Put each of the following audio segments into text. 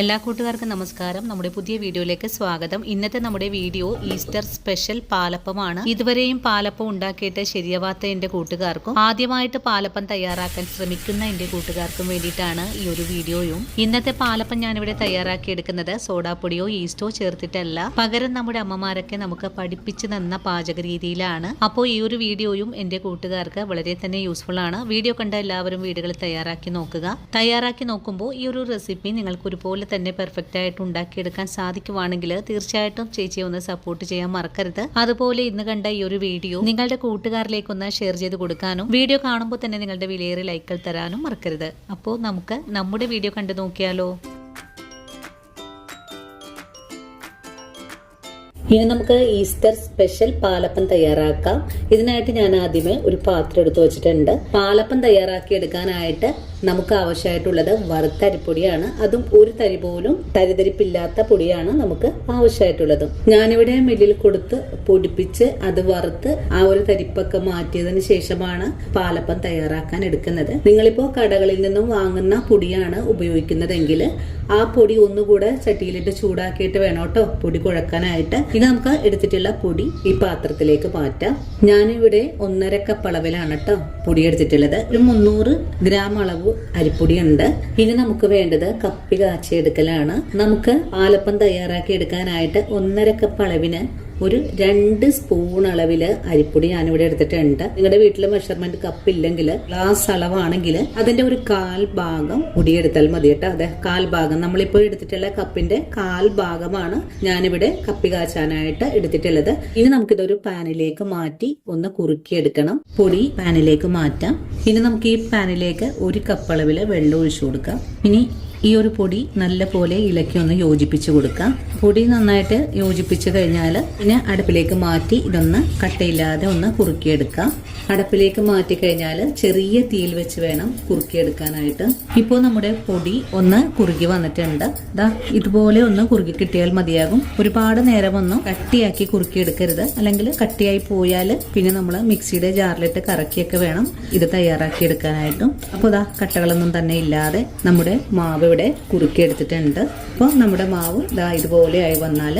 എല്ലാ കൂട്ടുകാർക്കും നമസ്കാരം. നമ്മുടെ പുതിയ വീഡിയോയിലേക്ക് സ്വാഗതം. ഇന്നത്തെ നമ്മുടെ വീഡിയോ ഈസ്റ്റർ സ്പെഷ്യൽ പാലപ്പമാണ്. ഇതുവരെയും പാലപ്പം ഉണ്ടാക്കിയിട്ട് ശരിയാവാത്ത എൻ്റെ കൂട്ടുകാർക്കും ആദ്യമായിട്ട് പാലപ്പം തയ്യാറാക്കാൻ ശ്രമിക്കുന്ന എൻ്റെ കൂട്ടുകാർക്കും വേണ്ടിയിട്ടാണ് ഈ ഒരു വീഡിയോയും. ഇന്നത്തെ പാലപ്പം ഞാനിവിടെ തയ്യാറാക്കി എടുക്കുന്നത് സോഡാപ്പൊടിയോ ഈസ്റ്റോ ചേർത്തിട്ടല്ല, പകരം നമ്മുടെ അമ്മമാരൊക്കെ നമുക്ക് പഠിപ്പിച്ചു തന്ന പാചക രീതിയിലാണ്. അപ്പോൾ ഈ ഒരു വീഡിയോയും എൻ്റെ കൂട്ടുകാർക്ക് വളരെ തന്നെ യൂസ്ഫുൾ ആണ്. വീഡിയോ കണ്ട എല്ലാവരും വീടുകളിൽ തയ്യാറാക്കി നോക്കുക. തയ്യാറാക്കി നോക്കുമ്പോൾ ഈ ഒരു റെസിപ്പി നിങ്ങൾക്ക് ഒരുപോലെ തന്നെ പെർഫെക്റ്റ് ആയിട്ട് ഉണ്ടാക്കിയെടുക്കാൻ സാധിക്കുവാണെങ്കിൽ തീർച്ചയായിട്ടും ചേച്ചിയെ ഒന്ന് സപ്പോർട്ട് ചെയ്യാൻ മറക്കരുത്. അതുപോലെ ഇന്ന് കണ്ട ഈ ഒരു വീഡിയോ നിങ്ങളുടെ കൂട്ടുകാരിലേക്കൊന്ന് ഷെയർ ചെയ്ത് കൊടുക്കാനും വീഡിയോ കാണുമ്പോൾ തന്നെ നിങ്ങളുടെ വിലയേറിയ ലൈക്കുകൾ തരാനും മറക്കരുത്. അപ്പോൾ നമുക്ക് നമ്മുടെ വീഡിയോ കണ്ടു നോക്കിയാലോ. ഇനി നമുക്ക് ഈസ്റ്റർ സ്പെഷ്യൽ പാലപ്പം തയ്യാറാക്കാം. ഇതിനായിട്ട് ഞാൻ ആദ്യമേ ഒരു പാത്രം എടുത്തു വെച്ചിട്ടുണ്ട്. പാലപ്പം തയ്യാറാക്കി എടുക്കാനായിട്ട് നമുക്ക് ആവശ്യമായിട്ടുള്ളത് വറുത്ത അരിപ്പൊടിയാണ്. അതും ഒരു തരി പോലും തരിതരിപ്പില്ലാത്ത പൊടിയാണ് നമുക്ക് ആവശ്യമായിട്ടുള്ളത്. ഞാനിവിടെ മില്ലിൽ കൊടുത്ത് പൊടിപ്പിച്ച് അത് വറുത്ത് ആ ഒരു തരിപ്പൊക്കെ മാറ്റിയതിന് ശേഷമാണ് പാലപ്പം തയ്യാറാക്കാൻ എടുക്കുന്നത്. നിങ്ങളിപ്പോ കടകളിൽ നിന്നും വാങ്ങുന്ന പൊടിയാണ് ഉപയോഗിക്കുന്നതെങ്കിൽ ആ പൊടി ഒന്നുകൂടെ ചട്ടിയിലിട്ട് ചൂടാക്കിയിട്ട് വേണം കേട്ടോ പൊടി കുഴക്കാനായിട്ട്. ഇത് നമുക്ക് എടുത്തിട്ടുള്ള പൊടി ഈ പാത്രത്തിലേക്ക് മാറ്റാം. ഞാനിവിടെ 1.5 കപ്പ് അളവിലാണ് കേട്ടോ പൊടി എടുത്തിട്ടുള്ളത്. ഒരു 300 ഗ്രാം അളവ് അരിപ്പൊടി ഉണ്ട്. ഇനി നമുക്ക് വേണ്ടത് കപ്പി കാച്ചിയെടുക്കലാണ്. നമുക്ക് പാലപ്പം തയ്യാറാക്കി എടുക്കാനായിട്ട് 1.5 കപ്പ് അളവിന് ഒരു 2 സ്പൂൺ അളവില് അരിപ്പൊടി ഞാനിവിടെ എടുത്തിട്ടുണ്ട്. നിങ്ങളുടെ വീട്ടില് മെഷർമെന്റ് കപ്പ് ഇല്ലെങ്കിൽ ഗ്ലാസ് അളവാണെങ്കിൽ അതിന്റെ ഒരു 1/4 ഭാഗം പൊടിയെടുത്താൽ മതി കേട്ടോ. അതെ, 1/4 ഭാഗം. നമ്മളിപ്പോ എടുത്തിട്ടുള്ള കപ്പിന്റെ 1/4 ഭാഗമാണ് ഞാനിവിടെ കപ്പി കാച്ചാനായിട്ട് എടുത്തിട്ടുള്ളത്. ഇനി നമുക്കിതൊരു പാനിലേക്ക് മാറ്റി ഒന്ന് കുറുക്കിയെടുക്കണം. പൊടി പാനിലേക്ക് മാറ്റാം. ഇനി നമുക്ക് ഈ പാനിലേക്ക് 1 കപ്പ് അളവില് വെള്ളം ഒഴിച്ചു കൊടുക്കാം. ഇനി ഈ ഒരു പൊടി നല്ല പോലെ ഇളക്കി ഒന്ന് യോജിപ്പിച്ച് കൊടുക്കാം. പൊടി നന്നായിട്ട് യോജിപ്പിച്ച് കഴിഞ്ഞാൽ പിന്നെ അടുപ്പിലേക്ക് മാറ്റി ഇതൊന്ന് കട്ടയില്ലാതെ ഒന്ന് കുറുക്കിയെടുക്കാം. അടുപ്പിലേക്ക് മാറ്റി കഴിഞ്ഞാൽ ചെറിയ തീയിൽ വെച്ച് വേണം കുറുക്കിയെടുക്കാനായിട്ട്. ഇപ്പോൾ നമ്മുടെ പൊടി ഒന്ന് കുറുകി വന്നിട്ടുണ്ട്. ദാ ഇതുപോലെ ഒന്ന് കുറുകി കിട്ടിയാൽ മതിയാകും. ഒരുപാട് നേരം ഒന്നും കട്ടിയാക്കി കുറുക്കിയെടുക്കരുത്, അല്ലെങ്കിൽ കട്ടിയായി പോയാൽ പിന്നെ നമ്മൾ മിക്സിയുടെ ജാറിലിട്ട് കറക്കിയൊക്കെ വേണം ഇത് തയ്യാറാക്കി എടുക്കാനായിട്ടും. അപ്പോൾ ദാ കട്ടകളൊന്നും തന്നെ ഇല്ലാതെ നമ്മുടെ മാവ് ഇവിടെ കുറുക്കിയെടുത്തിട്ടുണ്ട്. അപ്പോൾ നമ്മുടെ മാവ് ദാ ഇതുപോലെ ആയി വന്നാൽ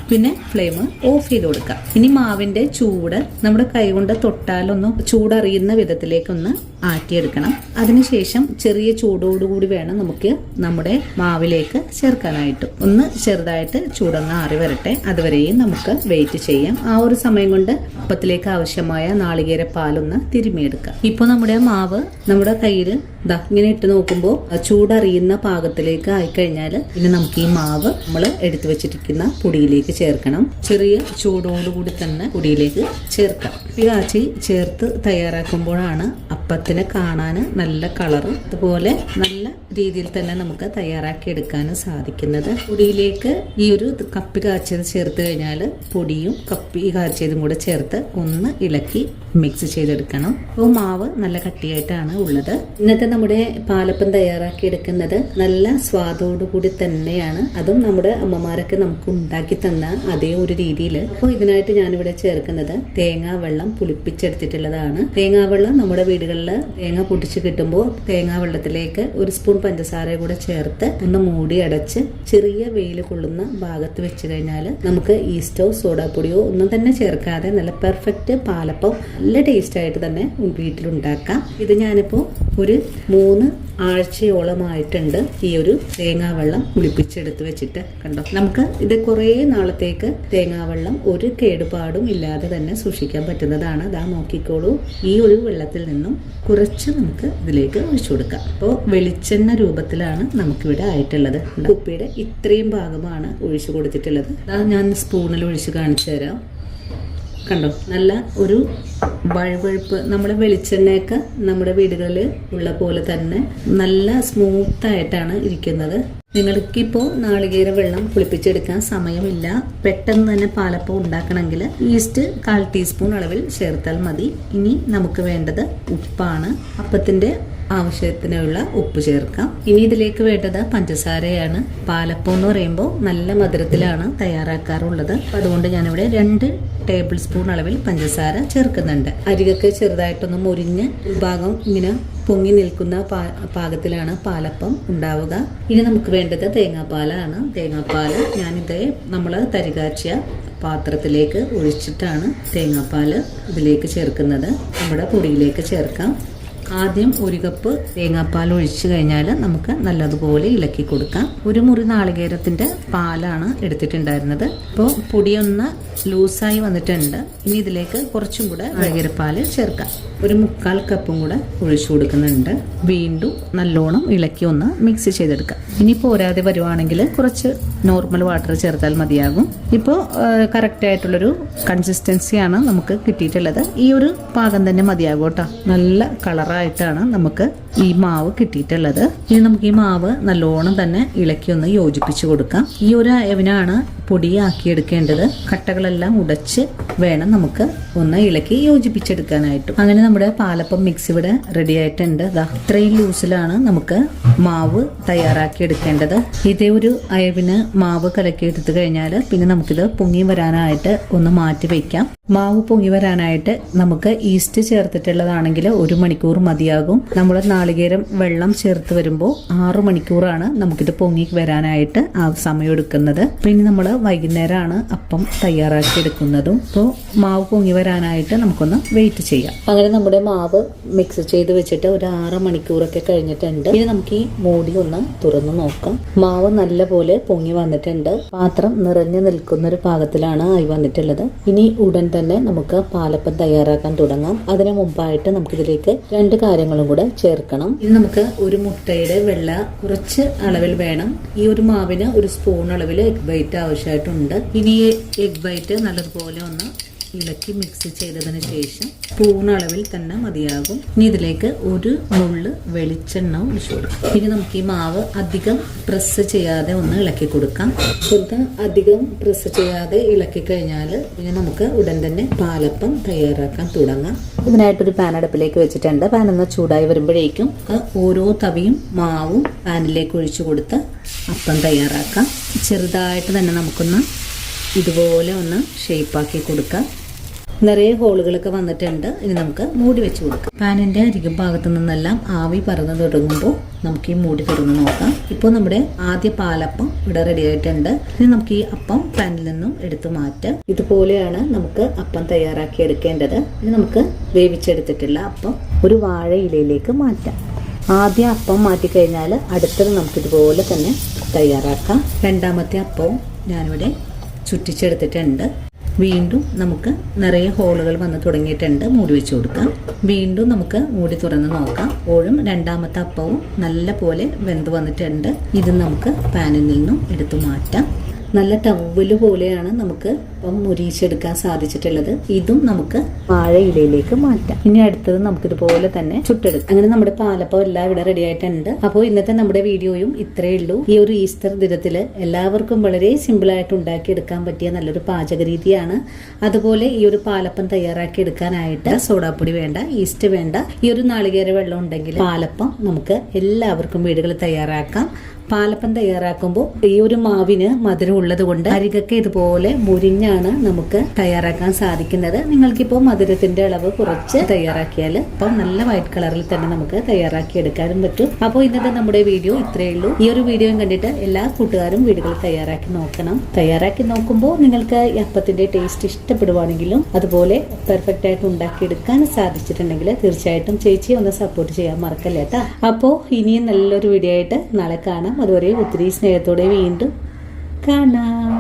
പിന്നെ ഫ്ലെയിം ഓഫ് ചെയ്ത് കൊടുക്കാം. ഇനി മാവിന്റെ ചൂട് നമ്മുടെ കൈ കൊണ്ട് തൊട്ടാലൊന്ന് ചൂടറിയുന്ന വിധത്തിലേക്കൊന്ന് ആറ്റിയെടുക്കണം. അതിനുശേഷം ചെറിയ ചൂടോടുകൂടി വേണം നമുക്ക് നമ്മുടെ മാവിലേക്ക് ചേർക്കാനായിട്ട്. ഒന്ന് ചെറുതായിട്ട് ചൂടൊന്ന് ആറി വരട്ടെ, അതുവരെയും നമുക്ക് വെയിറ്റ് ചെയ്യാം. ആ ഒരു സമയം കൊണ്ട് അപ്പത്തിലേക്ക് ആവശ്യമായ നാളികേര പാലൊന്ന് തിരുമിയെടുക്കാം. ഇപ്പോൾ നമ്മുടെ മാവ് നമ്മുടെ കയ്യിൽ ദാ ഇങ്ങനെ ഇട്ട് നോക്കുമ്പോൾ ചൂടറിയുന്ന പാകത്തിലേക്ക് ആയിക്കഴിഞ്ഞാൽ പിന്നെ നമുക്ക് ഈ മാവ് നമ്മൾ എടുത്തു വെച്ചിരിക്കുന്ന പൊടിയിലേക്ക് ചേർക്കണം. ചെറിയ ചൂടോടുകൂടി തന്നെ പൊടിയിലേക്ക് ചേർക്കാം. ഈ കാച്ചി ചേർത്ത് തയ്യാറാക്കുമ്പോഴാണ് അപ്പത്തിന് കാണാൻ നല്ല കളറും അതുപോലെ നല്ല രീതിയിൽ തന്നെ നമുക്ക് തയ്യാറാക്കി എടുക്കാനും സാധിക്കുന്നത്. പൊടിയിലേക്ക് ഈ ഒരു കപ്പി കാച്ചിയത് ചേർത്ത് കഴിഞ്ഞാൽ പൊടിയും കപ്പി കാച്ചിയതും കൂടെ ചേർത്ത് ഒന്ന് ഇളക്കി മിക്സ് ചെയ്തെടുക്കണം. അപ്പോൾ മാവ് നല്ല കട്ടിയായിട്ടാണ് ഉള്ളത്. ഇന്നത്തെ നമ്മുടെ പാലപ്പം തയ്യാറാക്കി എടുക്കുന്നത് നല്ല സ്വാദോടുകൂടി തന്നെയാണ്. അതും നമ്മുടെ അമ്മമാരൊക്കെ നമുക്ക് ഉണ്ടാക്കി തന്ന അതേ ഒരു രീതിയിൽ. അപ്പോൾ ഇതിനായിട്ട് ഞാനിവിടെ ചേർക്കുന്നത് തേങ്ങാ വെള്ളം പുളിപ്പിച്ചെടുത്തിട്ടുള്ളതാണ്. തേങ്ങാ വെള്ളം നമ്മുടെ വീടുകളിൽ തേങ്ങ പൊട്ടിച്ച് കിട്ടുമ്പോൾ തേങ്ങാ വെള്ളത്തിലേക്ക് 1 സ്പൂൺ പഞ്ചസാര കൂടെ ചേർത്ത് ഒന്ന് മൂടി അടച്ച് ചെറിയ വെയിൽ കൊള്ളുന്ന ഭാഗത്ത് വെച്ച് കഴിഞ്ഞാൽ നമുക്ക് ഈസ്റ്റോ സോഡാപ്പൊടിയോ ഒന്നും തന്നെ ചേർക്കാതെ നല്ല പെർഫെക്റ്റ് പാലപ്പം നല്ല ടേസ്റ്റ് ആയിട്ട് തന്നെ വീട്ടിലുണ്ടാക്കാം. ഇത് ഞാനിപ്പോൾ ഒരു 3 ആഴ്ചയോളമായിട്ടുണ്ട് ഈ ഒരു തേങ്ങാവെള്ളം പുളിപ്പിച്ചെടുത്ത് വെച്ചിട്ട്. കണ്ടോ, നമുക്ക് ഇത് കുറേ നാളത്തേക്ക് തേങ്ങാവെള്ളം ഒരു കേടുപാടും ഇല്ലാതെ തന്നെ സൂക്ഷിക്കാൻ പറ്റുന്നതാണ്. അതാ നോക്കിക്കോളൂ, ഈ ഒരു വെള്ളത്തിൽ നിന്നും കുറച്ച് നമുക്ക് ഇതിലേക്ക് ഒഴിച്ചു കൊടുക്കാം. അപ്പോൾ വെളിച്ചെണ്ണ രൂപത്തിലാണ് നമുക്കിവിടെ ആയിട്ടുള്ളത്. കുപ്പിയുടെ ഇത്രയും ഭാഗമാണ് ഒഴിച്ചു കൊടുത്തിട്ടുള്ളത്. അതാ ഞാൻ സ്പൂണിൽ ഒഴിച്ച് കാണിച്ചു തരാം. കണ്ടോ, നല്ല ഒരു വഴുവഴുപ്പ്. നമ്മുടെ വെളിച്ചെണ്ണയൊക്കെ നമ്മുടെ വീടുകളിൽ ഉള്ള പോലെ തന്നെ നല്ല സ്മൂത്തായിട്ടാണ് ഇരിക്കുന്നത്. നിങ്ങൾക്കിപ്പോൾ നാളികേര വെള്ളം പുളിപ്പിച്ചെടുക്കാൻ സമയമില്ല, പെട്ടെന്ന് തന്നെ പാലപ്പം ഉണ്ടാക്കണമെങ്കിൽ ഈസ്റ്റ് 1/4 ടീസ്പൂൺ അളവിൽ ചേർത്താൽ മതി. ഇനി നമുക്ക് വേണ്ടത് ഉപ്പാണ്. അപ്പത്തിൻ്റെ ആവശ്യത്തിനുള്ള ഉപ്പ് ചേർക്കാം. ഇനി ഇതിലേക്ക് വേണ്ടത് പഞ്ചസാരയാണ്. പാലപ്പം എന്ന് പറയുമ്പോൾ നല്ല മധുരത്തിലാണ് തയ്യാറാക്കാറുള്ളത്. അതുകൊണ്ട് ഞാനിവിടെ 2 ടേബിൾ സ്പൂൺ അളവിൽ പഞ്ചസാര ചേർക്കുന്നുണ്ട്. അരികൊക്കെ ചെറുതായിട്ടൊന്ന് മുരിഞ്ഞ് ഭാഗം ഇങ്ങനെ പൊങ്ങി നിൽക്കുന്ന പാകത്തിലാണ് പാലപ്പം ഉണ്ടാവുക. ഇനി നമുക്ക് വേണ്ടത് തേങ്ങാപ്പാലാണ്. തേങ്ങാപ്പാൽ ഞാനിത് നമ്മൾ തരികാച്ചിയ പാത്രത്തിലേക്ക് ഒഴിച്ചിട്ടാണ് തേങ്ങാപ്പാൽ ഇതിലേക്ക് ചേർക്കുന്നത്. നമ്മുടെ പൊടിയിലേക്ക് ചേർക്കാം. ആദ്യം 1 കപ്പ് തേങ്ങാപ്പാൽ ഒഴിച്ചു കഴിഞ്ഞാൽ നമുക്ക് നല്ലതുപോലെ ഇളക്കി കൊടുക്കാം. 1 മുറി നാളികേരത്തിൻ്റെ പാലാണ് എടുത്തിട്ടുണ്ടായിരുന്നത്. ഇപ്പോൾ പൊടിയൊന്ന് ലൂസായി വന്നിട്ടുണ്ട്. ഇനി ഇതിലേക്ക് കുറച്ചും കൂടെ നാളികേരപ്പാൽ ചേർക്കാം. 1/4 കപ്പും കൂടെ ഒഴിച്ചു കൊടുക്കുന്നുണ്ട്. വീണ്ടും നല്ലോണം ഇളക്കി ഒന്ന് മിക്സ് ചെയ്തെടുക്കാം. ഇനി പോരാതെ വരുവാണെങ്കിൽ കുറച്ച് നോർമൽ വാട്ടർ ചേർത്താൽ മതിയാകും. ഇപ്പോൾ കറക്റ്റായിട്ടുള്ളൊരു കൺസിസ്റ്റൻസിയാണ് നമുക്ക് കിട്ടിയിട്ടുള്ളത്. ഈ ഒരു പാകം തന്നെ മതിയാകും കേട്ടോ. നല്ല കളറായിട്ടാണ് നമുക്ക് ഈ മാവ് കിട്ടിയിട്ടുള്ളത്. ഇനി നമുക്ക് ഈ മാവ് നല്ലോണം തന്നെ ഇളക്കി ഒന്ന് യോജിപ്പിച്ച് കൊടുക്കാം. ഈ ഒരു അയവിനാണ് പൊടിയാക്കിയെടുക്കേണ്ടത്. കട്ടകളെല്ലാം ഉടച്ച് വേണം നമുക്ക് ഒന്ന് ഇളക്കി യോജിപ്പിച്ചെടുക്കാനായിട്ടും. അങ്ങനെ നമ്മുടെ പാലപ്പം മിക്സ് ഇവിടെ റെഡി ആയിട്ടുണ്ട്. ഇത്രയും ലൂസിലാണ് നമുക്ക് മാവ് തയ്യാറാക്കി എടുക്കേണ്ടത്. ഇതേ ഒരു അയവിന് മാവ് കലക്കി എടുത്തു കഴിഞ്ഞാൽ പിന്നെ നമുക്കിത് പൊങ്ങി വരാനായിട്ട് ഒന്ന് മാറ്റി വയ്ക്കാം. മാവ് പൊങ്ങി വരാനായിട്ട് നമുക്ക് ഈസ്റ്റ് ചേർത്തിട്ടുള്ളതാണെങ്കിൽ 1 മണിക്കൂർ മതിയാകും. നമ്മൾ നാളികേരം വെള്ളം ചേർത്ത് വരുമ്പോൾ 6 മണിക്കൂറാണ് നമുക്കിത് പൊങ്ങി വരാനായിട്ട് ആ സമയം എടുക്കുന്നത്. പിന്നെ നമ്മൾ വൈകുന്നേരമാണ് അപ്പം തയ്യാറാക്കി എടുക്കുന്നതും. ഇപ്പോൾ മാവ് പൊങ്ങി വരാനായിട്ട് നമുക്കൊന്ന് വെയിറ്റ് ചെയ്യാം. അങ്ങനെ നമ്മുടെ മാവ് മിക്സ് ചെയ്ത് വെച്ചിട്ട് ഒരു 6 മണിക്കൂറൊക്കെ കഴിഞ്ഞിട്ടുണ്ട്. ഇനി നമുക്ക് ഈ മൂടി ഒന്ന് തുറന്നു നോക്കാം. മാവ് നല്ലപോലെ പൊങ്ങി വന്നിട്ടുണ്ട്. പാത്രം നിറഞ്ഞു നിൽക്കുന്ന ഒരു പാകത്തിലാണ് ആയി വന്നിട്ടുള്ളത്. ഇനി ഉടൻ തന്നെ നമുക്ക് പാലപ്പം തയ്യാറാക്കാൻ തുടങ്ങാം. അതിനു മുമ്പായിട്ട് നമുക്കിതിലേക്ക് 2 കാര്യങ്ങളും കൂടെ ചേർക്കണം. ഇനി നമുക്ക് ഒരു മുട്ടയുടെ വെള്ള കുറച്ച് അളവിൽ വേണം. ഈ ഒരു മാവിന് 1 സ്പൂൺ അളവിൽ എഗ് വൈറ്റ് ആവശ്യമായിട്ടുണ്ട്. ഇനി എഗ് വൈറ്റ് നല്ലതുപോലെ ഒന്ന് ഇളക്കി മിക്സ് ചെയ്തതിന് ശേഷം സ്പൂൺ അളവിൽ തന്നെ മതിയാകും. ഇനി ഇതിലേക്ക് 1 നുള്ള് വെളിച്ചെണ്ണ ഒഴിച്ചു കൊടുക്കാം. ഇനി നമുക്ക് ഈ മാവ് അധികം പ്രസ് ചെയ്യാതെ ഒന്ന് ഇളക്കി കൊടുക്കാം. അധികം പ്രസ് ചെയ്യാതെ ഇളക്കി കഴിഞ്ഞാൽ പിന്നെ നമുക്ക് ഉടൻ തന്നെ പാലപ്പം തയ്യാറാക്കാൻ തുടങ്ങാം. ഇതിനായിട്ടൊരു പാൻ അടുപ്പിലേക്ക് വെച്ചിട്ടുണ്ട്. പാൻ ഒന്ന് ചൂടായി വരുമ്പോഴേക്കും ഓരോ തവിയും മാവും പാനിലേക്ക് ഒഴിച്ചു കൊടുത്ത് അപ്പം തയ്യാറാക്കാം. ചെറുതായിട്ട് തന്നെ നമുക്കൊന്ന് ഇതുപോലെ ഒന്ന് ഷേപ്പാക്കി കൊടുക്കാം. നിറയെ ഹോളുകളൊക്കെ വന്നിട്ടുണ്ട്. ഇനി നമുക്ക് മൂടി വെച്ച് കൊടുക്കാം. പാനിൻ്റെ അരികും ഭാഗത്തു നിന്നെല്ലാം ആവി പറന്ന് തുടങ്ങുമ്പോൾ നമുക്ക് ഈ മൂടി തുറന്ന് നോക്കാം. ഇപ്പോൾ നമ്മുടെ ആദ്യ പാലപ്പം ഇവിടെ റെഡി ആയിട്ടുണ്ട്. ഇനി നമുക്ക് ഈ അപ്പം പാനിൽ നിന്നും എടുത്തു മാറ്റാം. ഇതുപോലെയാണ് നമുക്ക് അപ്പം തയ്യാറാക്കി എടുക്കേണ്ടത്. ഇനി നമുക്ക് വേവിച്ചെടുത്തിട്ടുള്ള അപ്പം ഒരു വാഴ ഇലയിലേക്ക് മാറ്റാം. ആദ്യം അപ്പം മാറ്റിക്കഴിഞ്ഞാൽ അടുത്തത് നമുക്കിതുപോലെ തന്നെ തയ്യാറാക്കാം. രണ്ടാമത്തെ അപ്പവും ഞാനിവിടെ ചുറ്റിച്ചെടുത്തിട്ടുണ്ട്. വീണ്ടും നമുക്ക് നിറയെ ഹോളുകൾ വന്ന് തുടങ്ങിയിട്ടുണ്ട്. മൂടി വെച്ച് കൊടുക്കാം. വീണ്ടും നമുക്ക് മൂടി തുറന്ന് നോക്കാം. അപ്പോഴും രണ്ടാമത്തെ അപ്പവും നല്ല പോലെ വെന്ത് വന്നിട്ടുണ്ട്. ഇത് നമുക്ക് പാനിൽ നിന്നും എടുത്തു മാറ്റാം. നല്ല ടവല് പോലെയാണ് നമുക്ക് ഇപ്പം മുരിച്ചെടുക്കാൻ സാധിച്ചിട്ടുള്ളത്. ഇതും നമുക്ക് വാഴ ഇലയിലേക്ക് മാറ്റാം. ഇനി അടുത്തത് നമുക്കിതുപോലെ തന്നെ ചുട്ടെടുക്കാം. അങ്ങനെ നമ്മുടെ പാലപ്പം എല്ലാം ഇവിടെ റെഡി ആയിട്ടുണ്ട്. അപ്പോൾ ഇന്നത്തെ നമ്മുടെ വീഡിയോയും ഇത്രയേ ഉള്ളൂ. ഈ ഒരു ഈസ്റ്റർ ദിനത്തിൽ എല്ലാവർക്കും വളരെ സിമ്പിളായിട്ട് ഉണ്ടാക്കിയെടുക്കാൻ പറ്റിയ നല്ലൊരു പാചക രീതിയാണ്. അതുപോലെ ഈ ഒരു പാലപ്പം തയ്യാറാക്കി എടുക്കാനായിട്ട് സോഡാപ്പൊടി വേണ്ട, ഈസ്റ്റ് വേണ്ട. ഈ ഒരു നാളികേര വെള്ളം ഉണ്ടെങ്കിൽ പാലപ്പം നമുക്ക് എല്ലാവർക്കും വീടുകളിൽ തയ്യാറാക്കാം. പാലപ്പം തയ്യാറാക്കുമ്പോൾ ഈ ഒരു മാവിന് മധുരം ഉള്ളത് കൊണ്ട് അരികൊക്കെ ഇതുപോലെ മുരിഞ്ഞാണ് നമുക്ക് തയ്യാറാക്കാൻ സാധിക്കുന്നത്. നിങ്ങൾക്കിപ്പോൾ മധുരത്തിന്റെ അളവ് കുറച്ച് തയ്യാറാക്കിയാൽ ഇപ്പം നല്ല വൈറ്റ് കളറിൽ തന്നെ നമുക്ക് തയ്യാറാക്കി എടുക്കാനും പറ്റും. അപ്പോൾ ഇന്നത്തെ നമ്മുടെ വീഡിയോ ഇത്രയേ ഉള്ളൂ. ഈ ഒരു വീഡിയോയും കണ്ടിട്ട് എല്ലാ കൂട്ടുകാരും വീടുകളിൽ തയ്യാറാക്കി നോക്കണം. തയ്യാറാക്കി നോക്കുമ്പോൾ നിങ്ങൾക്ക് ഈ അപ്പത്തിന്റെ ടേസ്റ്റ് ഇഷ്ടപ്പെടുവാണെങ്കിലും അതുപോലെ പെർഫെക്റ്റ് ആയിട്ട് ഉണ്ടാക്കിയെടുക്കാൻ സാധിച്ചിട്ടുണ്ടെങ്കിൽ തീർച്ചയായിട്ടും ചേച്ചിയെ ഒന്ന് സപ്പോർട്ട് ചെയ്യാൻ മറക്കല്ലേ കേട്ടോ. അപ്പോൾ ഇനിയും നല്ലൊരു വീഡിയോ ആയിട്ട് നാളെ കാണാം. അതുവരെ ഒത്തിരി സ്നേഹത്തോടെ വീണ്ടും കാണാം.